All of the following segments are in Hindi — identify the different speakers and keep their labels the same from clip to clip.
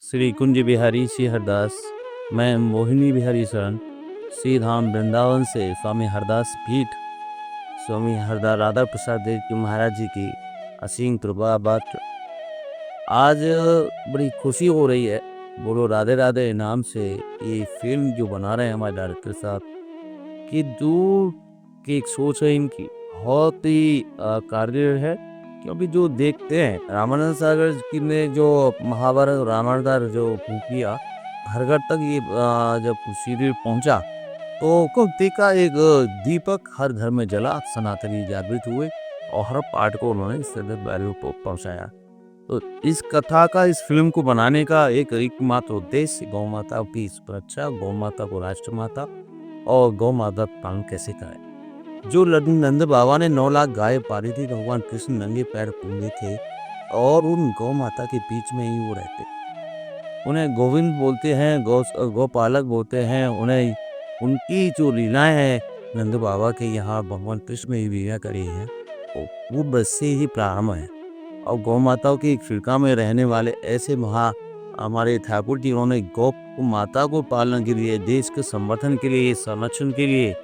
Speaker 1: श्री कुंज बिहारी श्री हरदास, मैं मोहिनी बिहारी शरण, श्री धाम वृंदावन से स्वामी हरदास पीठ, स्वामी हरदा राधा प्रसाद देव जी महाराज जी की असीम कृपा बाट। आज बड़ी खुशी हो रही है, बोलो राधे राधे नाम से ये फिल्म जो बना रहे हैं हमारे डायरेक्टर साहब, कि दूर की एक सोच है इनकी, बहुत ही कार्य है। क्योंकि जो देखते हैं रामानंद सागर जी ने जो महाभारत रामायण का जो किया, घर घर तक ये जब सीरियल पहुंचा तो को देखा एक दीपक हर घर में जला, सनातनी जागृत हुए और हर पार्ट को उन्होंने इस तरह वैल्यू पहुंचाया। तो इस कथा का, इस फिल्म को बनाने का एकमात्र उद्देश्य गौ माता की सुरक्षा, गौ माता को राष्ट्र माता और गौ माता पालन कैसे करें। जो नंद बाबा ने 9 लाख गाय पाली थी, भगवान कृष्ण नंगे पैर घूमे थे और उन गौ माता के बीच में ही वो रहते। उन्हें गोविंद बोलते हैं, गौपालक बोलते हैं। उन्हें उनकी जो लीलाएं हैं नंद बाबा के यहाँ भगवान कृष्ण में लीला करी है, वो बस से ही प्रारंभ है। और गौ माताओं की फिरका में रहने वाले ऐसे हमारे ठाकुर जी, उन्होंने गौ माता को पालने के लिए, देश के संवर्धन के लिए, संरक्षण के लिए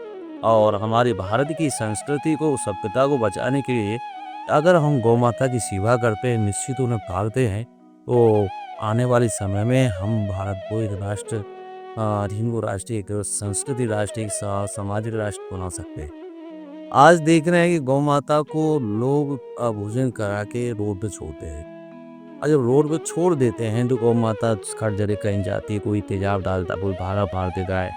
Speaker 1: और हमारे भारत की संस्कृति को, सभ्यता को बचाने के लिए अगर हम गौ माता की सेवा करते हैं, निश्चित उन्हें पालते हैं, तो आने वाले समय में हम भारत को एक राष्ट्र, हिंदू राष्ट्र, एक संस्कृति राष्ट्र, एक सामाजिक राष्ट्र बना सकते हैं। आज देख रहे हैं कि गौ माता को लोग भोजन करा के रोड पे छोड़ते हैं। और जब रोड पे छोड़ देते हैं तो गौ माता खट जरे कहीं जाती है, कोई तेजाब डालता, कोई भाड़ा फाड़ देता है,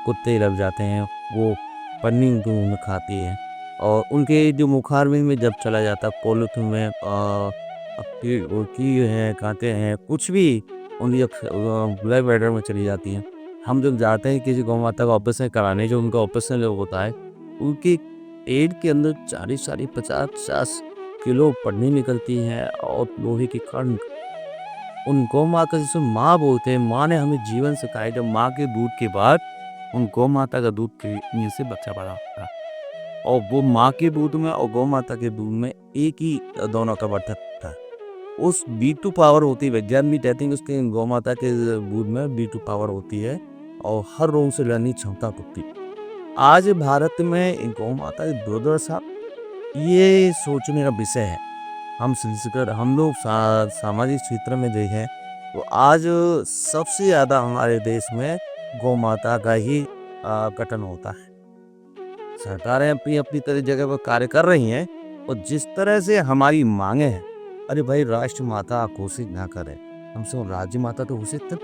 Speaker 1: कुत्ते लग जाते हैं, वो पन्नी उनके मुँह में खाती है और उनके जो मुखारबिंद में जब चला जाता है पॉलिथीन में की है, कांटे हैं, कुछ भी उनकी ब्लड बैडर में चली जाती हैं। हम जब जाते हैं किसी गौ माता का ऑपरेशन कराने, जो उनका ऑपरेशन जो होता है, उनकी पेट के अंदर 40-40, 50-50 किलो पन्नी निकलती है और लोहे की खंड। उन गौ माता जिसे माँ बोलते हैं, माँ ने हमें जीवन सिखाया। जब माँ के दूध के बाद उन गौ माता का दूध पीने से बच्चा बड़ा होता है और वो माँ के दूध में और गौ माता के दूध में एक ही दोनों का बर्तन होता है। उस B2 पावर होती है, वैज्ञानिक भी कहते हैं कि उसके गौ माता के दूध में B2 पावर होती है और हर रोग से लड़ने की क्षमता होती है। आज भारत में गौ माता की दुर्दशा, ये सोचने का विषय है। हम लोग सामाजिक क्षेत्र में देखें तो आज सबसे ज़्यादा हमारे देश में गौ माता का ही कटन होता है। सरकारें अपनी अपनी तरह जगह पर कार्य कर रही हैं और जिस तरह से हमारी मांगे हैं, अरे भाई राष्ट्र माता घोषित ना करें, हमसे राज्य माता तो घोषित कर।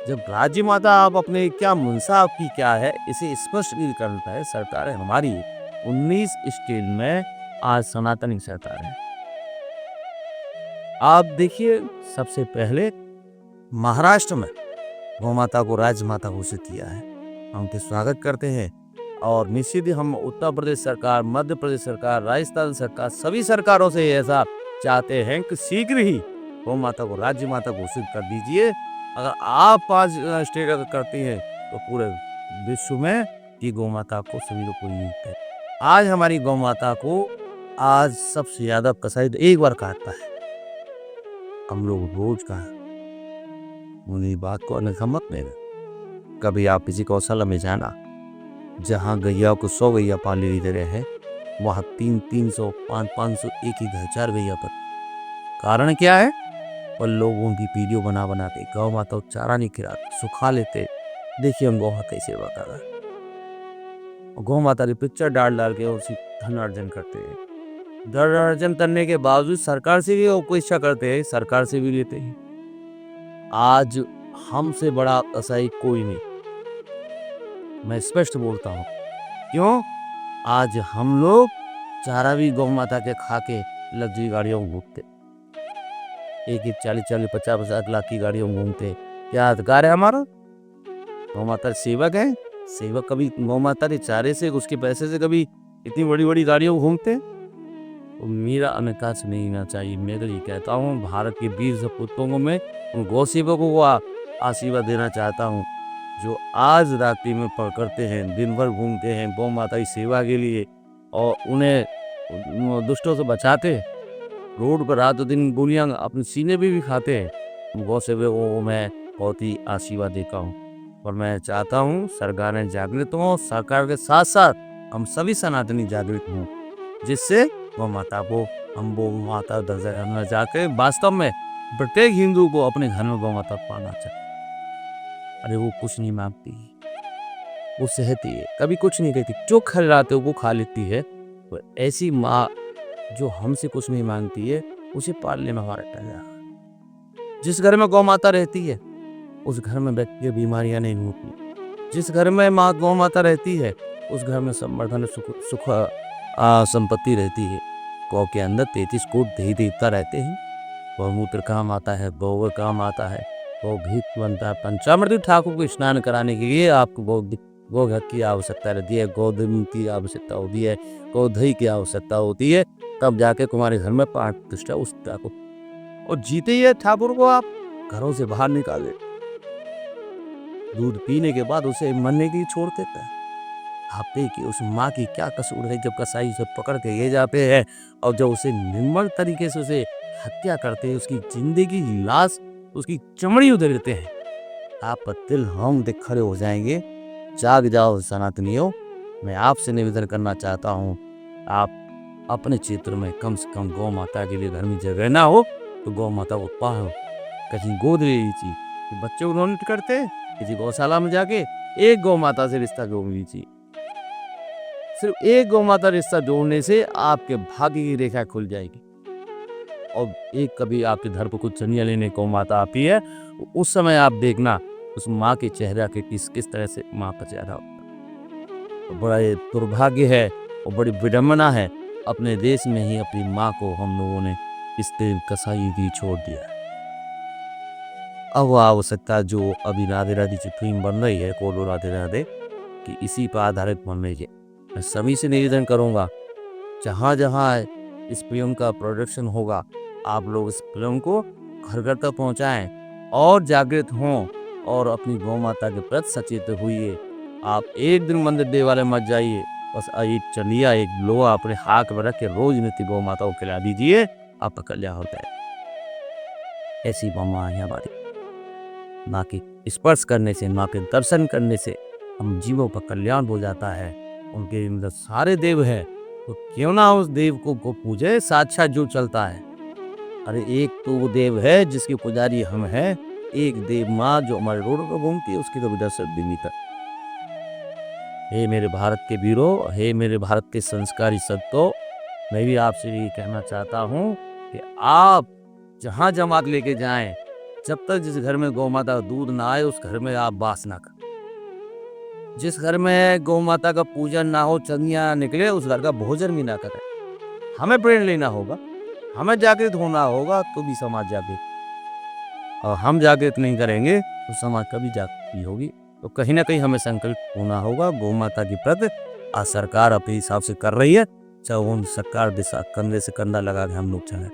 Speaker 1: जब राज्य माता आप अपने क्या मंशा आपकी क्या है, इसे स्पष्ट करता है सरकार है हमारी 19 स्टेट में आज सनातनी सरकार है। आप देखिए, सबसे पहले महाराष्ट्र में गौ माता को राज्य माता घोषित किया है, हम उनके स्वागत करते हैं। और निश्चित ही हम उत्तर प्रदेश सरकार, मध्य प्रदेश सरकार, राजस्थान सरकार, सभी सरकारों से ऐसा चाहते हैं कि शीघ्र ही गौ माता को राज्य माता घोषित कर दीजिए। अगर आप 5 स्टेट अगर करती हैं तो पूरे विश्व में ये गौ माता को सभी लोग को यूज है। आज हमारी गौ माता को आज सबसे ज्यादा कसाई एक बार काटता है, हम लोग रोज का उन्हीं बात को अनखा मत लेना। कभी आप किसी गौशाला में जाना, जहाँ गैया को 100 गैया पाली दे रहे हैं, वहाँ 300-300, 500-500 एक ही घर 4 गैया पर। कारण क्या है? और लोग उनकी वीडियो बना बना के गौ माता को चारा नहीं खिलाते, सुखा लेते। देखिए हम गौ माता की सेवा कर रहे हैं, गौ माता की पिक्चर डाल डाल के उसी धन अर्जन करते हैं। धन अर्जन करने के बावजूद सरकार से भी अपेक्षा करते हैं, सरकार से भी लेते हैं। आज हमसे बड़ा कसाई कोई नहीं, मैं स्पष्ट बोलता हूँ। क्यों? आज हम लोग चारा भी गौ माता के खा के लग्जरी गाड़ियों में घूमते, एक 40-40, 50-50 लाख की गाड़ियों में घूमते। क्या अधिकार है हमारा? गौ माता सेवक है, सेवक कभी गौ माता के चारे से, उसके पैसे से कभी इतनी बड़ी बड़ी गाड़ियों में घूमते? तो मेरा अनकाश नहीं होना चाहिए। मैं तो ये कहता हूँ, भारत के वीर सपूतों को मैं उन गौ सेवकों को आशीर्वाद देना चाहता हूँ, जो आज रात्रि में करते हैं, दिन भर घूमते हैं गौ माता की सेवा के लिए और उन्हें दुष्टों से बचाते हैं। रोड पर रात दिन गोलियां अपने सीने भी खाते हैं, गौ से वो मैं बहुत ही आशीर्वाद देता हूँ। और मैं चाहता हूँ सरकारें जागृत हों, सरकार के साथ साथ हम सभी सनातनी जागृत हों, जिससे गौ माता को हम गौ माता दर्जा में जाके वास्तव में प्रत्येक हिंदू को अपने घर में गौ माता पालना चाहिए। अरे वो कुछ नहीं मांगती, वो सहती है, कभी कुछ नहीं कहती, जो खिलाते हो वो खा लेती है। तो ऐसी माँ जो हमसे कुछ नहीं मांगती है, उसे पालने में हमारा टाइम। जिस घर में गौ माता रहती है उस घर में व्यक्ति की बीमारियां नहीं होती। जिस घर में माँ गौ माता रहती है उस घर में संवर्धन सुख संपत्ति रहती है। गौ के अंदर 33 कोट देवी देवता रहते हैं। गौमूत्र काम आता है, गोबर काम आता है, गौ घी बनता है। पंचामृत ठाकुर को स्नान कराने के लिए आपको गौ घी की आवश्यकता रहती है, गोधन की आवश्यकता होती है, गौ दही की आवश्यकता होती है। तब जाके तुम्हारे घर में प्राण प्रतिष्ठा उस ठाकुर। और जीते ही ठाकुर को आप घरों से बाहर निकाले, दूध पीने के बाद उसे मरने की छोड़ देता है। आप देखिए उस माँ की क्या कसूर है, जब कसाई उसे पकड़ के ले जाते हैं और जब उसे निर्मल तरीके से उसे हत्या करते हैं, उसकी जिंदगी की लाश, उसकी चमड़ी उधेड़ देते हैं, आप दिल हम देख खड़े हो जाएंगे। जाग जाओ सनातनियों, मैं आपसे निवेदन करना चाहता हूँ, आप अपने क्षेत्र में कम से कम गौ माता के लिए घर में जगह ना हो तो गौ माता को पालो, कहीं गोद ले लीजिए। बच्चे को डोनेट करते किसी गौशाला में जाके एक गौ माता से रिश्ता जोड़ लीजिए। सिर्फ एक गौ माता रिश्ता जोड़ने से आपके भाग्य की रेखा खुल जाएगी। और एक कभी आपके घर पर कुछ चनिया लेने गौ माता आती है, उस समय आप देखना उस माँ के चेहरा के किस तरह से माँ का चेहरा होता है। तो बड़ा ये दुर्भाग्य है और बड़ी विडम्बना है, अपने देश में ही अपनी माँ को हम लोगों ने इस कसाई की छोड़ दिया है। अब आवश्यकता जो अभी राधे राधे की फिल्म बन रही है, कोलो राधे राधे कि इसी पर आधारित बन रही है। मैं सभी से निवेदन करूंगा, जहाँ जहाँ इस फिल्म का प्रोडक्शन होगा, आप लोग इस फिल्म को घर घर तक पहुँचाएँ और जागृत हों और अपनी गौ माता के प्रति सचेत हुई। आप एक दिन मंदिर देवालय मत जाइए, बस एक चलिया एक लोहा अपने हाथ में रख के रोज नित्य गौ माता को खिला दीजिए, आपका कल्याण होता है। ऐसी माँ है हमारी, माँ की स्पर्श करने से, माँ के दर्शन करने से हम जीवों का कल्याण हो जाता है। उनके अंदर सारे देव हैं, तो क्यों ना उस देव को पूजे, साक्षात जो चलता है। अरे एक तो वो देव है जिसकी पुजारी हम हैं, एक देव माँ जो हमारे रोड पर घूमती है, उसकी कभी दर्शन भी नहीं करती। हे मेरे भारत के वीरों, हे मेरे भारत के संस्कारी सत्तो, मैं भी आपसे ये कहना चाहता हूँ कि आप जहाँ जमात लेके जाएं, जब तक जिस घर में गौ माता का दूध ना आए उस घर में आप वास ना करें। जिस घर में गौ माता का पूजन ना हो, चंदियाँ निकले, उस घर का भोजन भी ना करें। हमें प्रेरणा लेना होगा, हमें जागृत होना होगा, तो भी समाज जागृत। और हम जागृत नहीं करेंगे तो समाज कभी जागृत नहीं होगी। तो कहीं ना कहीं हमें संकल्प होना होगा गौ माता की प्रति। आज सरकार अपने हिसाब से कर रही है, चाहे उन सरकार दिशा कंधे से कंधा लगा के हम लोग चले।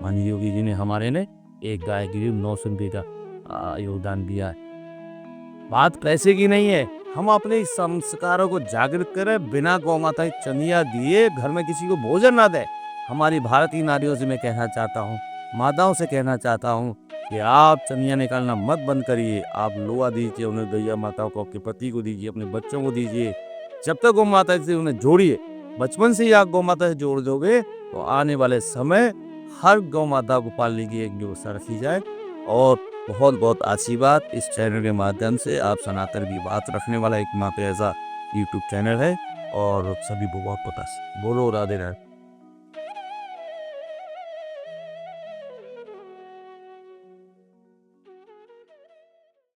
Speaker 1: माननीय योगी जी ने हमारे ने एक गाय के लिए 900 रुपये का योगदान दिया है। बात पैसे की नहीं है, हम अपने संस्कारों को जागृत करें। बिना गौ माता की चंदिया दिए घर में किसी को भोजन ना दे। हमारी भारतीय नारियों से मैं कहना चाहता हूँ, माताओं से कहना चाहता हूँ कि आप चंदिया निकालना मत बंद करिए। आप लोहा दीजिए उन्हें, गैया माताओं को, अपने पति को दीजिए, अपने बच्चों को दीजिए। जब तक गौ माता से उन्हें जोड़िए, बचपन से ही आप गौ माता से जोड़ दोगे तो आने वाले समय हर गौ माता को पालने की एक व्यवस्था रखी जाए। और बहुत बहुत आशीर्वाद इस चैनल के माध्यम से। आप सनातन की बात रखने वाला एकमात्र ऐसा यूट्यूब चैनल है और सभी को बहुत पता। बोलो राधे राधे।